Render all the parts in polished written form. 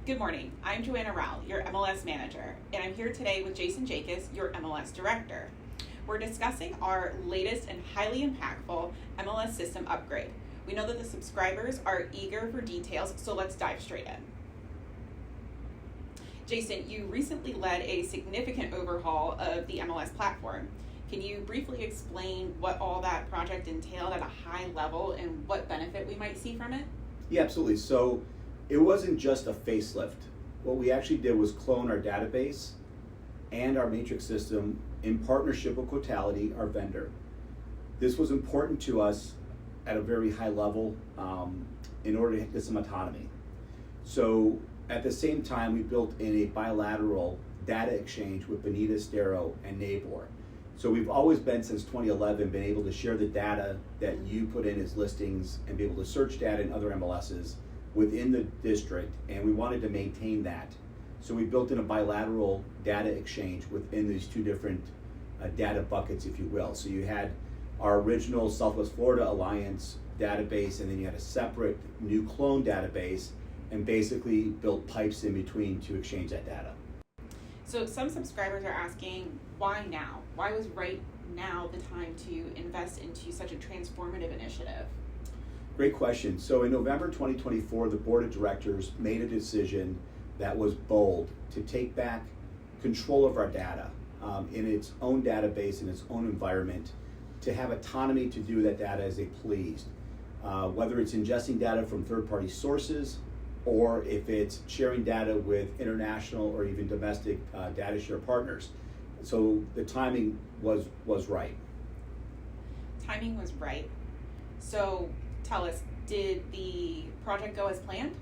Good morning. I'm Joanna Rowell, your MLS manager, and I'm here today with Jason Jacobs, your MLS director. We're discussing our latest and highly impactful MLS system upgrade. We know that the subscribers are eager for details, so let's dive straight in. Jason, you recently led a significant overhaul of the MLS platform. Can you briefly explain what all that project entailed at a high level and what benefit we might see from it? Yeah, absolutely. So it wasn't just a facelift. What we actually did was clone our database and our matrix system in partnership with Quotality, our vendor. This was important to us at a very high level in order to get some autonomy. So at the same time, we built in a bilateral data exchange with Bonita, Stero, and Nabor. So we've always been, since 2011, been able to share the data that you put in as listings and be able to search data in other MLSs within the district, and we wanted to maintain that. So we built in a bilateral data exchange within these two different data buckets, if you will. So you had our original Southwest Florida Alliance database, and then you had a separate new clone database, and basically built pipes in between to exchange that data. So some subscribers are asking, why now? Why was right now the time to invest into such a transformative initiative? Great question. So in November 2024, the board of directors made a decision that was bold to take back control of our data in its own database, in its own environment, to have autonomy to do that data as they pleased. Whether it's ingesting data from third-party sources, or if it's sharing data with international or even domestic data share partners. So the timing was right. Timing was right. So tell us, did the project go as planned?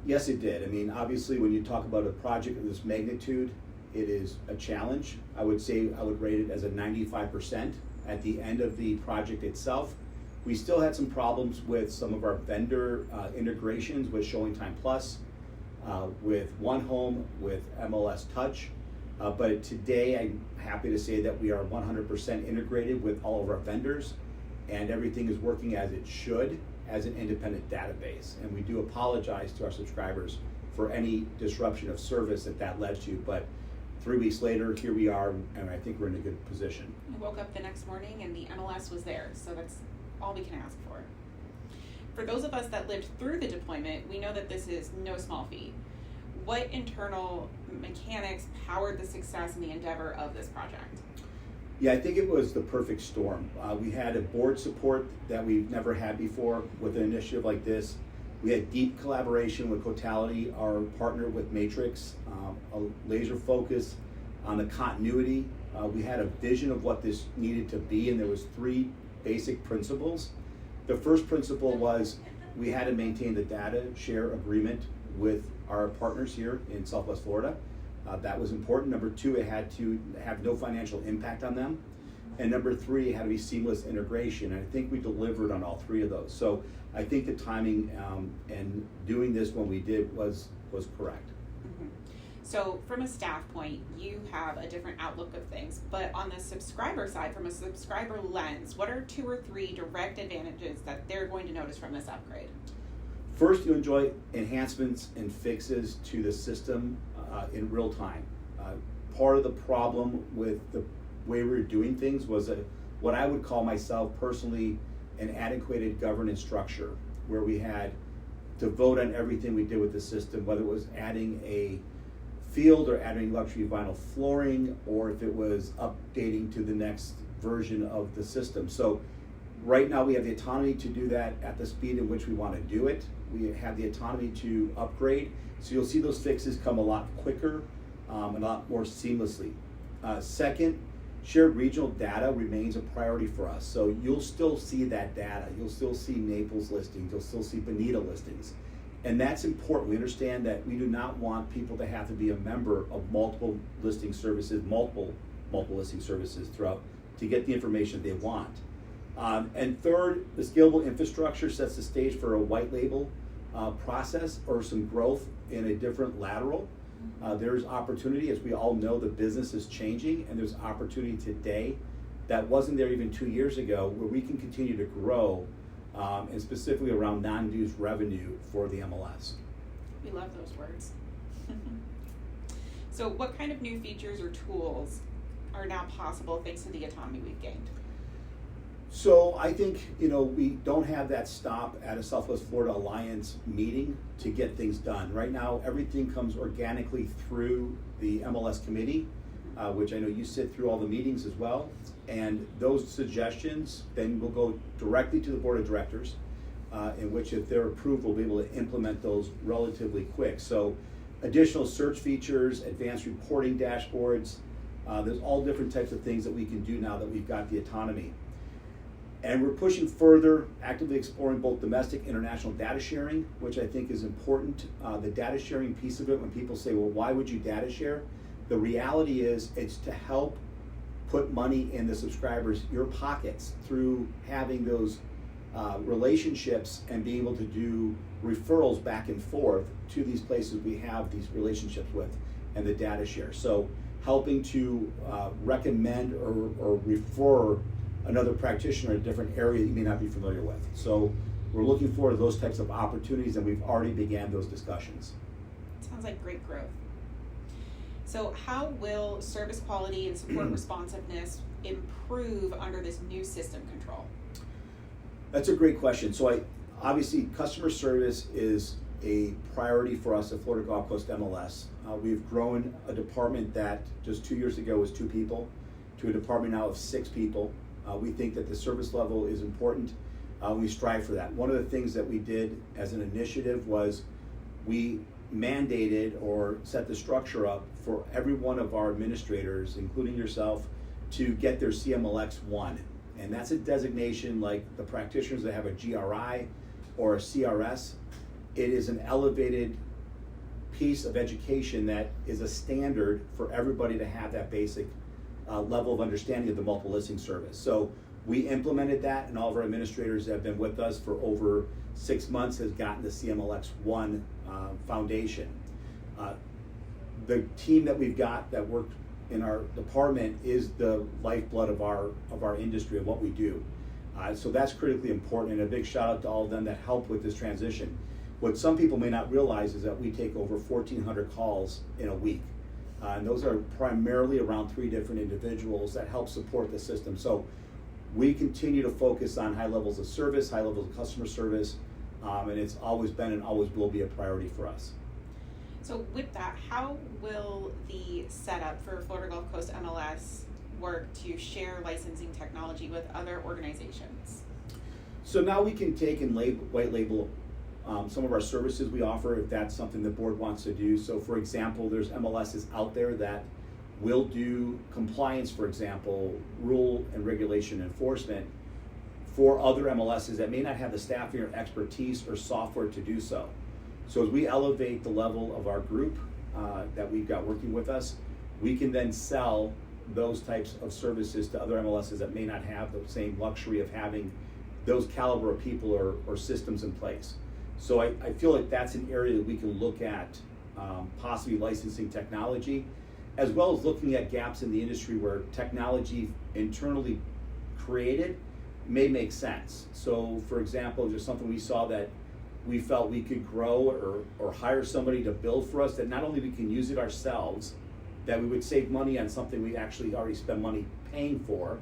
Yes, it did. I mean, obviously, when you talk about a project of this magnitude, it is a challenge. I would say I would rate it as a 95% at the end of the project itself. We still had some problems with some of our vendor integrations with ShowingTime Plus, with One Home, with MLS Touch. But today, I'm happy to say that we are 100% integrated with all of our vendors, and everything is working as it should as an independent database. And we do apologize to our subscribers for any disruption of service that led to, but 3 weeks later, here we are, and I think we're in a good position. I woke up the next morning and the MLS was there, so that's all we can ask for. For those of us that lived through the deployment, we know that this is no small feat. What internal mechanics powered the success and the endeavor of this project? Yeah, I think it was the perfect storm. We had a board support that we've never had before with an initiative like this. We had deep collaboration with Quotality, our partner with Matrix, a laser focus on the continuity. We had a vision of what this needed to be, and there was 3 basic principles. The first principle was we had to maintain the data share agreement with our partners here in Southwest Florida. That was important. Number 2, it had to have no financial impact on them. And number 3, it had to be seamless integration. And I think we delivered on all 3 of those. So I think the timing and doing this when we did was correct. Mm-hmm. So from a staff point, you have a different outlook of things, but on the subscriber side, from a subscriber lens, what are 2 or 3 direct advantages that they're going to notice from this upgrade? First, you enjoy enhancements and fixes to the system in real time. Part of the problem with the way we were doing things was what I would call myself personally an antiquated governance structure, where we had to vote on everything we did with the system, whether it was adding a field or adding luxury vinyl flooring, or if it was updating to the next version of the system. So right now we have the autonomy to do that at the speed in which we want to do it. We have the autonomy to upgrade. So you'll see those fixes come a lot quicker and a lot more seamlessly. Second, shared regional data remains a priority for us. So you'll still see that data. You'll still see Naples listings. You'll still see Bonita listings. And that's important. We understand that we do not want people to have to be a member of multiple listing services, multiple listing services throughout to get the information they want. And third, the scalable infrastructure sets the stage for a white label process or some growth in a different lateral. There's opportunity, as we all know, the business is changing, and there's opportunity today that wasn't there even 2 years ago, where we can continue to grow and specifically around non-dues revenue for the MLS. We love those words. So what kind of new features or tools are now possible thanks to the autonomy we've gained? So I think, we don't have that stop at a Southwest Florida Alliance meeting to get things done. Right now, everything comes organically through the MLS committee, which I know you sit through all the meetings as well. And those suggestions then will go directly to the board of directors, in which if they're approved, we'll be able to implement those relatively quick. So additional search features, advanced reporting dashboards, there's all different types of things that we can do now that we've got the autonomy. And we're pushing further, actively exploring both domestic and international data sharing, which I think is important. The data sharing piece of it, when people say, well, why would you data share? The reality is it's to help put money in the subscribers' your pockets through having those relationships and being able to do referrals back and forth to these places we have these relationships with and the data share. So helping to recommend or refer another practitioner in a different area you may not be familiar with. So we're looking forward to those types of opportunities, and we've already began those discussions. Sounds like great growth. So how will service quality and support responsiveness improve under this new system control? That's a great question. So obviously customer service is a priority for us at Florida Gulf Coast MLS. We've grown a department that just 2 years ago was 2 people to a department now of 6 people. We think that the service level is important. We strive for that. One of the things that we did as an initiative was we mandated or set the structure up for every one of our administrators, including yourself, to get their CMLX 1. And that's a designation like the practitioners that have a GRI or a CRS. It is an elevated piece of education that is a standard for everybody to have that basic level of understanding of the multiple listing service. So we implemented that, and all of our administrators that have been with us for over 6 months has gotten the CMLX 1 foundation. The team that we've got that worked in our department is the lifeblood of our industry and what we do. So that's critically important, and a big shout out to all of them that help with this transition. What some people may not realize is that we take over 1,400 calls in a week. And those are primarily around 3 different individuals that help support the system. So we continue to focus on high levels of service, high levels of customer service, and it's always been and always will be a priority for us. So with that, how will the setup for Florida Gulf Coast MLS work to share licensing technology with other organizations? So now we can take and white label some of our services we offer if that's something the board wants to do. So for example, there's MLSs out there that will do compliance, for example, rule and regulation enforcement for other MLSs that may not have the staffing or expertise or software to do so. So as we elevate the level of our group that we've got working with us, we can then sell those types of services to other MLSs that may not have the same luxury of having those caliber of people or systems in place. So I feel like that's an area that we can look at possibly licensing technology, as well as looking at gaps in the industry where technology internally created may make sense. So for example, just something we saw that we felt we could grow or hire somebody to build for us, that not only we can use it ourselves, that we would save money on something we actually already spend money paying for.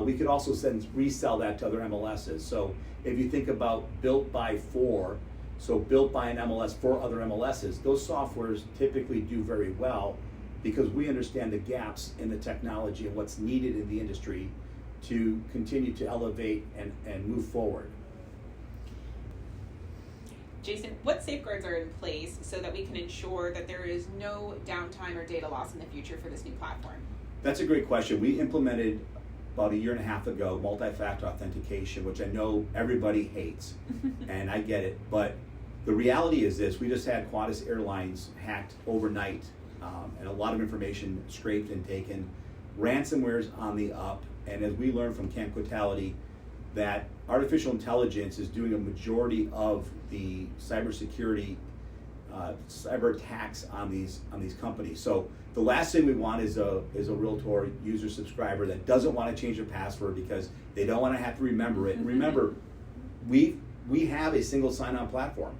We could also resell that to other MLSs. So if you think about built by for, so built by an MLS for other MLSs, those softwares typically do very well because we understand the gaps in the technology and what's needed in the industry to continue to elevate and move forward. Jason, what safeguards are in place so that we can ensure that there is no downtime or data loss in the future for this new platform? That's a great question. We implemented about 1.5 years ago multi-factor authentication, which I know everybody hates, and I get it. But the reality is this: we just had Qantas Airlines hacked overnight, and a lot of information scraped and taken. Ransomware's on the up, and as we learned from Camp Cotality, that artificial intelligence is doing a majority of the cybersecurity cyber attacks on these companies. So the last thing we want is a Realtor user subscriber that doesn't want to change their password because they don't want to have to remember it. And remember, we have a single sign-on platform.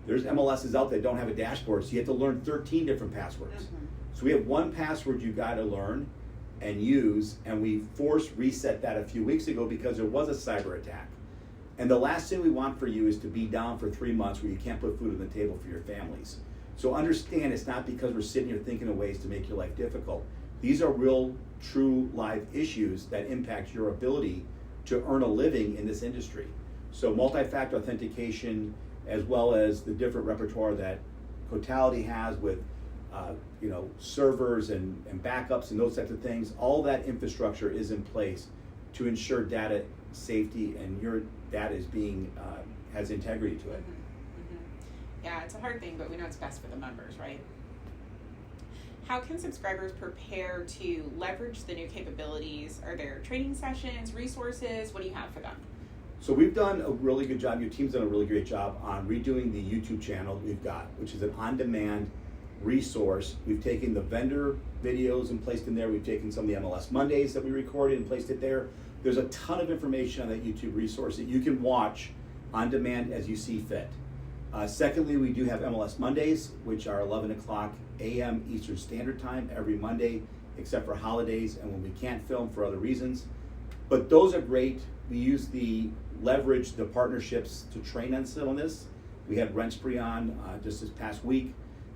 There's MLSs out there that don't have a dashboard, so you have to learn 13 different passwords. Mm-hmm. So we have one password you got to learn and use, and we forced reset that a few weeks ago because there was a cyber attack. And the last thing we want for you is to be down for 3 months where you can't put food on the table for your families. So understand it's not because we're sitting here thinking of ways to make your life difficult. These are real, true, live issues that impact your ability to earn a living in this industry. So multi-factor authentication, as well as the different repertoire that Cotality has with servers and backups and those types of things, all that infrastructure is in place to ensure data safety and your data is being has integrity to it. Mm-hmm. Mm-hmm. Yeah, it's a hard thing, but we know it's best for the members, right? How can subscribers prepare to leverage the new capabilities? Are there training sessions, resources? What do you have for them? So we've done a really good job, your team's done a really great job on redoing the YouTube channel that we've got, which is an on-demand resource. We've taken the vendor videos and placed in there. We've taken some of the MLS Mondays that we recorded and placed it there. There's a ton of information on that YouTube resource that you can watch on demand as you see fit. Secondly, we do have MLS Mondays, which are 11 o'clock a.m. Eastern Standard Time every Monday, except for holidays and when we can't film for other reasons. But those are great. We leverage the partnerships to train on this. We had Rent Spree on just this past week,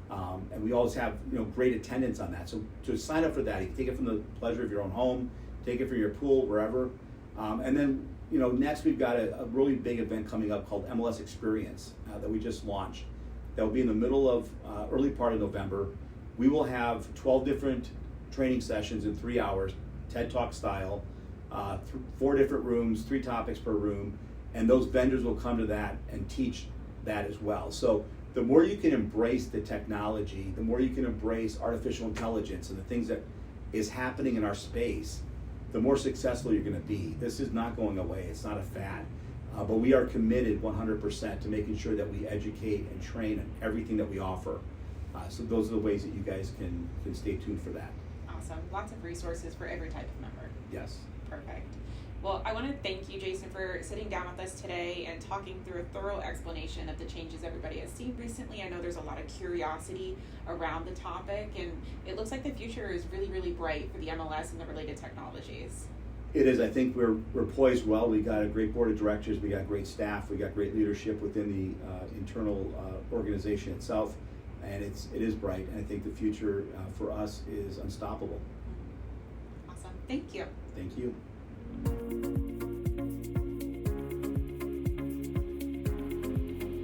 and we always have great attendance on that. So to sign up for that, you can take it from the pleasure of your own home, take it for your pool, wherever. And then next we've got a really big event coming up called MLS Experience that we just launched. That will be in the middle of early part of November. We will have 12 different training sessions in 3 hours, TED Talk style. 4 different rooms, 3 topics per room, and those vendors will come to that and teach that as well. So the more you can embrace the technology, the more you can embrace artificial intelligence and the things that is happening in our space, the more successful you're going to be. This is not going away. It's not a fad. But we are committed 100% to making sure that we educate and train on everything that we offer. So those are the ways that you guys can stay tuned for that. Awesome. Lots of resources for every type of member. Yes. Perfect. Well, I want to thank you, Jason, for sitting down with us today and talking through a thorough explanation of the changes everybody has seen recently. I know there's a lot of curiosity around the topic, and it looks like the future is really, really bright for the MLS and the related technologies. It is. I think we're poised well. We got a great board of directors. We got great staff. We got great leadership within the internal organization itself, and it is bright. And I think the future for us is unstoppable. Awesome. Thank you. Thank you.